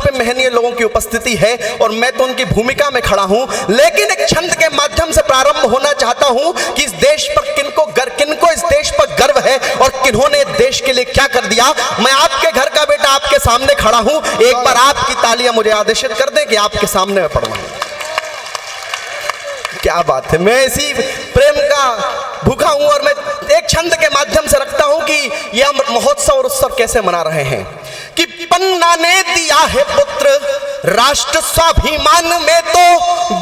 पे महनीय लोगों की उपस्थिति है और मैं तो उनकी भूमिका में खड़ा हूं, लेकिन एक छंद के माध्यम से प्रारंभ होना चाहता हूं कि इस देश पर किनको इस देश पर गर्व है और किन्होंने देश के लिए क्या कर दिया। मैं आपके घर का बेटा आपके सामने खड़ा हूं, एक बार आपकी तालियां मुझे आदेशित कर दें कि आपके सामने मैं पढ़ रहा हूं। क्या बात है, मैं इसी प्रेम का भूखा हूं और मैं एक छंद के माध्यम से रखता हूं कि यह महोत्सव और उत्सव कैसे मना रहे हैं कि पन्ना ने दिया है पुत्र राष्ट्र स्वाभिमान में तो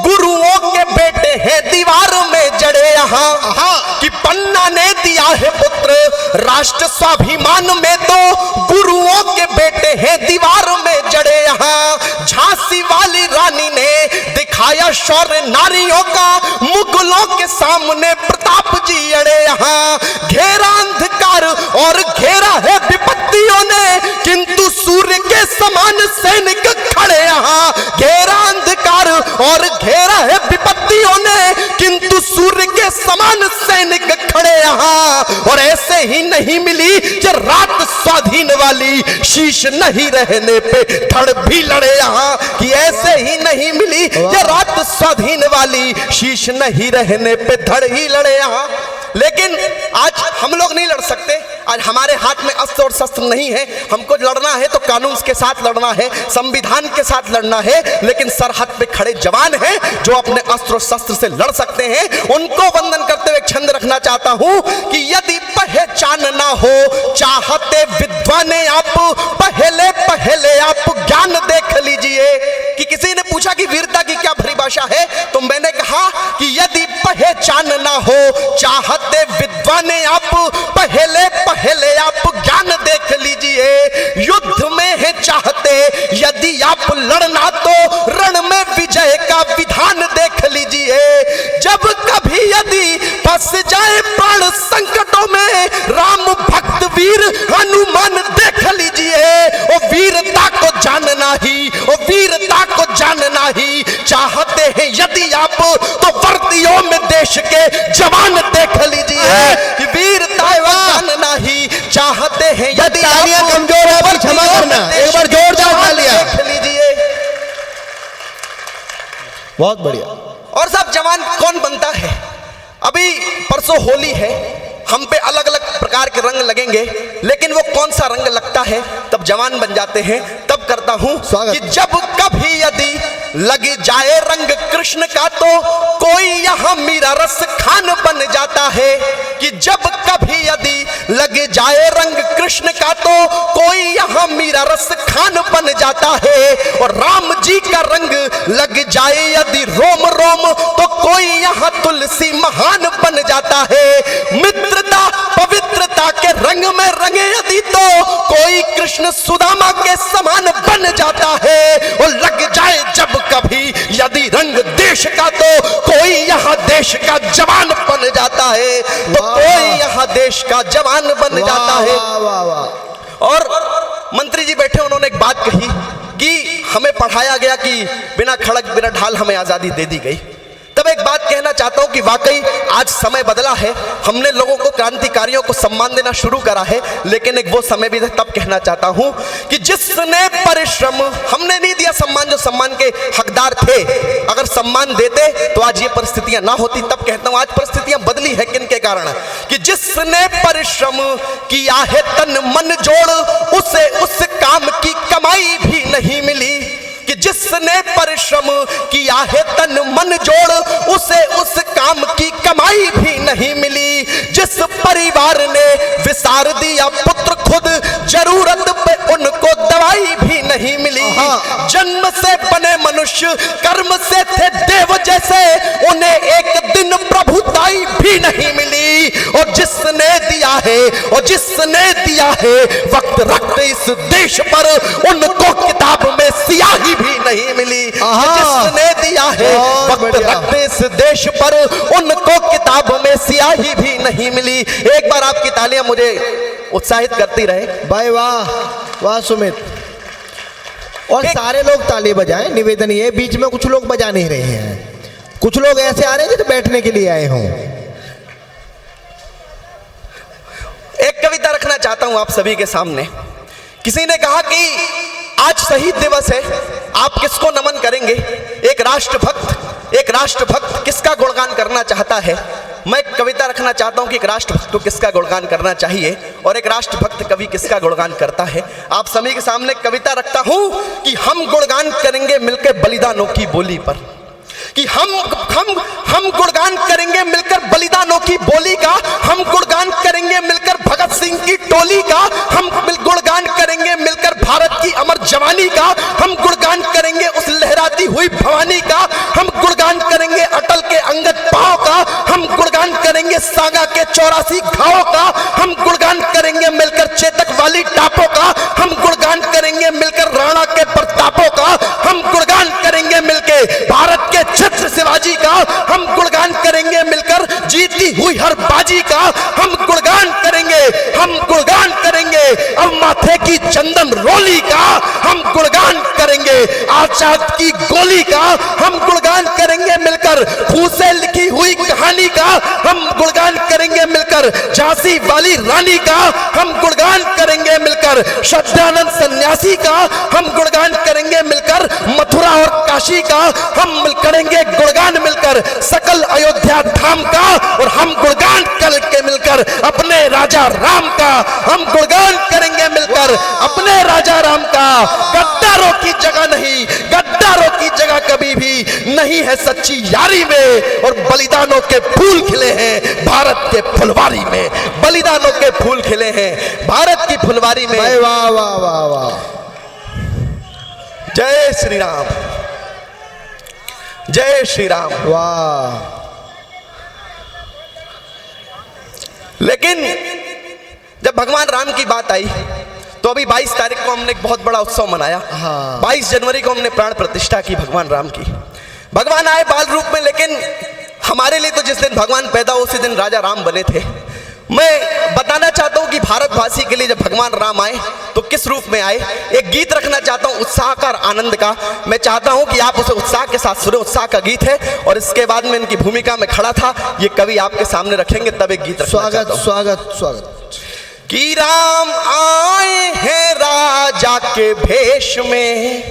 गुरुओं के बेटे हैं दीवार में जड़े यहाँ, कि पन्ना ने दिया है पुत्र राष्ट्र स्वाभिमान में तो गुरुओं के बेटे हैं दीवार में जड़े यहाँ। झांसी वाली रानी ने दिखाया शौर्य नारियों का मुगलों के सामने प्रताप जी अड़े यहाँ। घेरा अंधकार और घेरा है विपत्तियों ने किंतु सूर्य के समान सैनिक खड़े यहाँ। घेरा अंधकार और घेरा है विपत्तियों ने किंतु सूर्य के समान सैनिक खड़े यहाँ। और ऐसे ही नहीं मिली कि रात स्वाधीन वाली शीश नहीं रहने पे धड़ भी लड़े यहाँ, कि ऐसे ही नहीं मिली कि रात स्वाधीन वाली शीश नहीं रहने पे धड़ ही लड़े यहाँ। लेकिन आज हम लोग नहीं लड़ सकते, आज हमारे हाथ में अस्त्र और शस्त्र नहीं है। हमको लड़ना है तो कानून के साथ लड़ना है, संविधान के साथ लड़ना है, लेकिन सरहद पे खड़े जवान हैं जो अपने अस्त्र और शस्त्र से लड़ सकते हैं। उनको वंदन करते हुए छंद रखना चाहता हूं कि यदि पहचान ना हो चाहते विद्वान आप पहले पहले आप ज्ञान देख लीजिए। कि किसी ने पूछा कि वीरता की क्या परिभाषा है, तो मैंने कहा कि यदि पहचान ना हो चाहते विद्वान आप पहले पहले आप ज्ञान देख लीजिए। युद्ध में है चाहते यदि आप लड़ना तो रण में विजय का विधान देख लीजिए। जब कभी यदि फंस जाए प्राण संकटों में राम भक्त वीर हनुमान देख लीजिए। ओ वीरता को जानना ही, ओ वीरता को जानना ही चाहते हैं यदि आप तो वर्दियों में देश के जवान देख लीजिए। कि वीरता को जानना ही चाहते हैं यदि आप कमजोर है पर क्षमा करना, एक बार जोरदार तालियां देख लीजिए। बहुत बढ़िया। और सब जवान कौन बनता है? अभी परसों होली है, हम पे अलग अलग प्रकार के रंग लगेंगे, लेकिन वो कौन सा रंग लगता है तब जवान बन जाते हैं। तब करता हूं कि जब कभी यदि लग जाए रंग कृष्ण का तो कोई यहां मीरा रस खान बन जाता है। कि जब कभी यदि लग जाए रंग कृष्ण का तो कोई यहां मीरा रस खान बन जाता है। और राम जी का रंग लग जाए यदि रोम रोम तो कोई यहां तुलसी महान बन जाता है। मित्रता पवित्रता के रंग में रंगे यदि तो कोई कृष्ण सुदामा के समान बन जाता है। और लग जाए जब कभी यदि रंग देश का तो कोई यहाँ देश का जवान बन जाता है, तो कोई यहाँ देश का जवान बन जाता है। और मंत्री जी बैठे, उन्होंने एक बात कही कि हमें पढ़ाया गया कि बिना खड़क बिना ढाल हमें आजादी दे दी गई। तब एक बात कहना चाहता हूं कि वाकई आज समय बदला है, हमने लोगों को क्रांतिकारियों को सम्मान देना शुरू करा है, लेकिन एक वो समय भी तब कहना चाहता हूं कि जिसने परिश्रम, हमने नहीं दिया सम्मान जो सम्मान के हकदार थे, अगर सम्मान देते तो आज ये परिस्थितियां ना होती। तब कहता हूं आज परिस्थितियां बदली है किन के कारण? कि जिसने परिश्रम किया है तन मन जोड़ उसे उस काम की कमाई भी नहीं मिली। कि जिसने परिश्रम किया है तन मन जोड़ उसे उस काम की कमाई भी नहीं मिली। जिस परिवार ने विसार दिया पुत्र खुद जरूरत पे उनको दवाई भी नहीं मिली। जन्म से बने मनुष्य कर्म से थे देव जैसे उन्हें एक दिन प्रभुताई भी नहीं मिली। और जिसने दिया है, और जिसने दिया है वक्त रक्त इस देश पर उनको किताब में स्याही भी नहीं मिली। जिसने दिया है वक्त रक्त इस देश पर उनको किताब में स्याही भी नहीं मिली। एक बार आपकी तालियां मुझे उत्साहित करती रहे। भाई वाह वाह सुमित, और सारे लोग ताली बजाएं। निवेदन ये, बीच में कुछ लोग बजा नहीं रहे हैं, कुछ लोग ऐसे आ रहे हैं जो बैठने के लिए आए हों। एक कविता रखना चाहता हूं आप सभी के सामने। किसी ने कहा कि आज शहीद दिवस है, आप किसको नमन करेंगे? एक राष्ट्रभक्त किसका गुणगान करना चाहता है? मैं कविता रखना चाहता हूं कि एक राष्ट्रभक्त को किसका गुणगान करना चाहिए और एक राष्ट्रभक्त कवि किसका गुणगान करता है। आप सभी के सामने कविता रखता हूं कि हम गुणगान करेंगे मिलकर बलिदानों की बोली पर, कि हम गुणगान करेंगे मिलकर बलिदानों की बोली का, हम गुणगान करेंगे मिलकर भगत सिंह की टोली का, हम गुणगान करेंगे मिलकर भारत की अमर जवानी का, हम गुणगान करेंगे उस लहराती हुई भवानी का, हम गुणगान करेंगे अटल के अंगद पांव का, हम गुणगान करेंगे सागा के 84 घावों का, हम गुणगान करेंगे मिलकर चेतक वाली टापों का, हम गुणगान करेंगे मिलकर राणा के प्रतापों का, हम गुणगान करेंगे मिलकर भारत के छत्र शिवाजी का, हम गुणगान करेंगे मिलकर जीती हुई हर बाजी का, हम गुणगान करेंगे अब माथे की चंदन रोली का, हम गुणगान करेंगे आजाद की गोली का, हम गुणगान करेंगे मिलकर फूसे लिखी हुई कहानी का, हम गुणगान करेंगे मिलकर झांसी वाली रानी का, हम गुणगान करेंगे मिलकर सत्यानंद सन्यासी का, हम गुणगान करेंगे मिलकर मथुरा और काशी का, हम करेंगे गुणगान मिलकर सकल अयोध्या धाम का, और हम गुणगान करके मिलकर अपने राजा राम का, हम गुणगान करेंगे मिलकर अपने राजा राम का। गद्दारों की जगह नहीं, गद्दारों की जगह कभी भी नहीं है सच्ची यारी में, और बलिदानों के फूल खिले हैं भारत के फुलवारी में, बलिदानों के फूल खिले हैं भारत की फुलवारी में। वाह वाह वाह वाह, जय श्री राम, जय श्री राम। वाह। लेकिन जब भगवान राम की बात आई तो अभी 22 तारीख को हमने एक बहुत बड़ा उत्सव मनाया। हाँ। 22 जनवरी को हमने प्राण प्रतिष्ठा की भगवान राम की। भगवान आए बाल रूप में, लेकिन हमारे लिए तो जिस दिन भगवान पैदा उसी दिन राजा राम बने थे। मैं बताना चाहता हूं कि भारतवासी के लिए जब भगवान राम आए तो किस रूप में आए। एक गीत रखना चाहता हूं उत्साह का, आनंद का। मैं चाहता हूं कि आप उसे उत्साह के साथ सुने। उत्साह का गीत है और इसके बाद में इनकी भूमिका में खड़ा था, ये कवि आपके सामने रखेंगे, तब एक गीत रखना चाहता हूं। स्वागत स्वागत। कि राम आए हैं राजा के भेष में,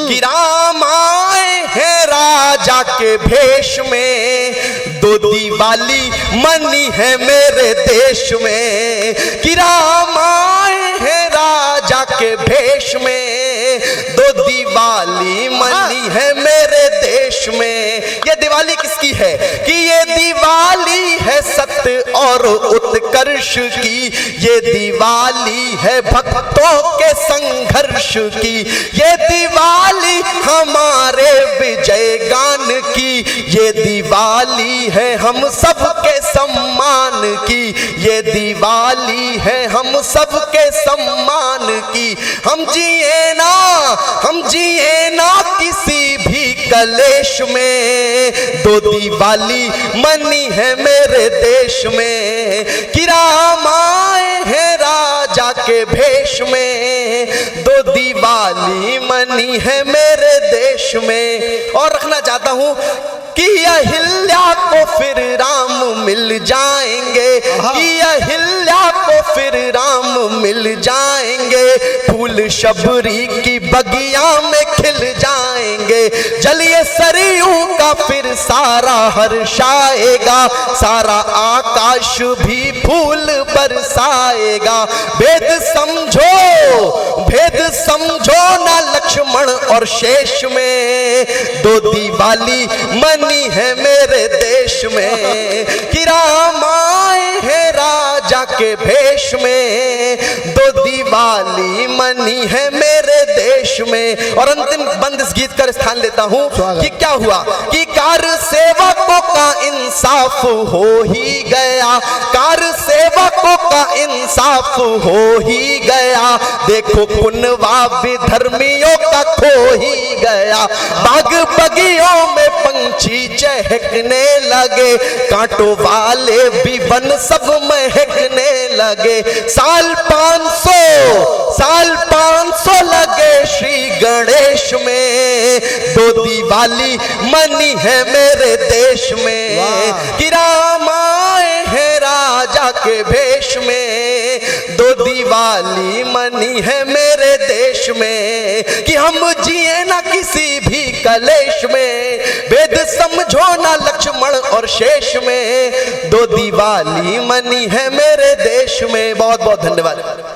कि राम आए हैं राजा के भेष में, दो दिवाली मनी है मेरे देश में। कि राम आए हैं राजा के भेष में, दो दिवाली मनी है मेरे देश में। ये दिवाली किसकी है? कि ये दिवाली है सत्य और उत्कर्ष की, ये दिवाली है भक्तों के संघर्ष की, ये दिवाली हमारे विजय गान की, ये दिवाली है हम सबके सम्मान की, ये दिवाली है हम सबके सम्मान की। हम जिए ना किसी भी कलेश में, दो दिवाली मनी है मेरे देश में। कि राम आए हैं राजा के भेष में, दो दिवाली मनी है मेरे देश में। और रखना चाहता हूं कि अहिल्या को फिर राम मिल जाएंगे, कि अहिल्या को फिर राम मिल जाएंगे, फूल शबरी की बगिया में खिल जाएंगे, जलिए सरयू का फिर सारा हर्षाएगा, सारा आकाश भी फूल बरसाएगा। भेद समझो ना लक्ष्मण और शेष में, दो दिवाली मनी है मेरे देश में। कि राम आए हैं राजा के भेष में, दो दिवाली मनी है मेरे देश में। और अंतिम बंद इस गीत का स्थान लेता हूं कि क्या हुआ कि कार सेवकों का इंसाफ हो ही गया, कार सेवकों का इंसाफ हो ही गया, देखो कुनवा विधर्मियों का खो ही गया। बाग बगियों में पंछी चहकने लगे, कांटों वाले भी वन सब महकने लगे। साल 500 लगे श्री गणेश में, दो दिवाली मनी है मेरे देश में। कि राम आए हैं राजा के भेष में, दो दिवाली मनी मनी है मेरे देश में कि हम जिए ना किसी भी कलेश में। भेद समझो ना लक्ष्मण और शेष में, दो दिवाली मनी है मेरे देश में। बहुत बहुत धन्यवाद।